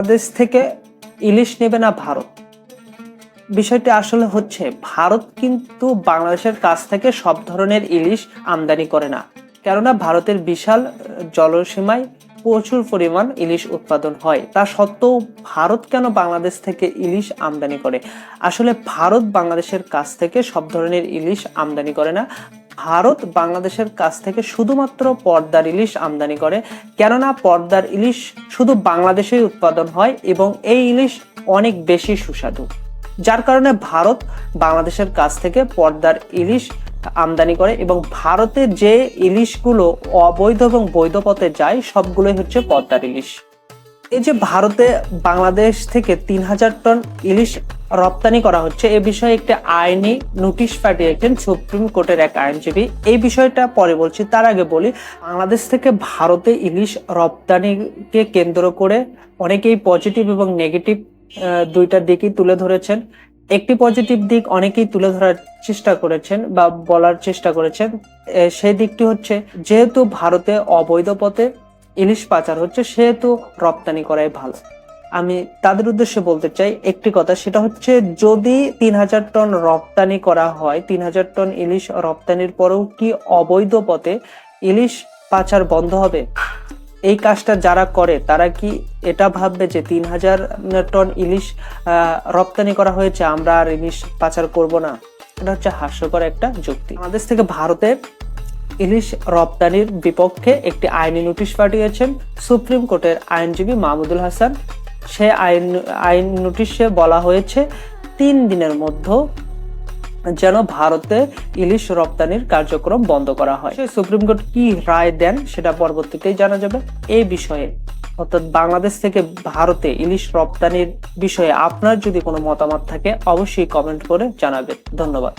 বাংলাদেশ থেকে ইলিশ নেবে না ভারত? বিষয়টি আসলে হচ্ছে, ভারত কিন্তু বাংলাদেশের কাছ থেকে সব ধরনের ইলিশ আমদানি করে না। কেননা ভারতের বিশাল জলসীমায় প্রচুর পরিমাণ ইলিশ উৎপাদন হয়। তা সত্ত্বেও ভারত কেন বাংলাদেশ থেকে ইলিশ আমদানি করে? আসলে ভারত বাংলাদেশের কাছ থেকে সব ধরনের ইলিশ আমদানি করে না। ভারত বাংলাদেশের কাছ থেকে শুধুমাত্র পদ্মার ইলিশ আমদানি করে। কেননা পদ্মার ইলিশ শুধু বাংলাদেশেই উৎপাদন হয় এবং এই ইলিশ অনেক বেশি সুস্বাদু, যার কারণে ভারত বাংলাদেশের কাছ থেকে পদ্মার ইলিশ আমদানি করে এবং ভারতে যে ইলিশগুলো অবৈধ এবং বৈধ পথে যায় সবগুলোই হচ্ছে পদ্মার ইলিশ। এই যে ভারতে বাংলাদেশ থেকে 3000 টন ইলিশ রপ্তানি করা হচ্ছে, এ বিষয়ে একটি আইনি নোটিশ পাঠিয়েছেন সুপ্রিম কোর্টের এক আইনজীবী। এই বিষয়টা পরে বলছি, তার আগে বলি, বাংলাদেশ থেকে ভারতে ইলিশ রপ্তানিকে কেন্দ্র করে অনেকেই পজিটিভ এবং নেগেটিভ দুইটা দিকই তুলে ধরেছেন। একটি পজিটিভ দিক অনেকেই তুলে ধরার চেষ্টা করেছেন বা বলার চেষ্টা করেছেন, সেই দিকটি হচ্ছে, যেহেতু ভারতে অবৈধ পথে ইলিশ পাচার হচ্ছে সেহেতু রপ্তানি করাই ভালো। আমি তাদের উদ্দেশ্যে বলতে চাই একটি কথা, সেটা হচ্ছে, যদি 3000 টন রপ্তানি করা হয়, 3000 টন ইলিশ রপ্তানির পরেও কি অবৈধ পথে ইলিশ পাচার বন্ধ হবে? এই কাজটা যারা করে তারা কি এটা ভাববে যে 3000 টন ইলিশ রপ্তানি করা হয়েছে, আমরা আর ইলিশ পাচার করব না? এটা হচ্ছে হাস্যকর একটা যুক্তি। বাংলাদেশ থেকে ভারতের ইলিশ রপ্তানির বিপক্ষে একটি আইনি নোটিশ পাঠিয়েছেন সুপ্রিম কোর্টের আইনজীবী মাহমুদুল হাসান। সে আইন নোটিশে বলা হয়েছে 3 দিনের মধ্যে যেন ভারতে ইলিশ রপ্তানির কার্যক্রম বন্ধ করা হয়। সুপ্রিম কোর্ট কি রায় দেন সেটা পরবর্তীতেই জানা যাবে। এই বিষয়ে, অর্থাৎ বাংলাদেশ থেকে ভারতে ইলিশ রপ্তানির বিষয়ে আপনার যদি কোনো মতামত থাকে অবশ্যই কমেন্ট করে জানাবেন। ধন্যবাদ।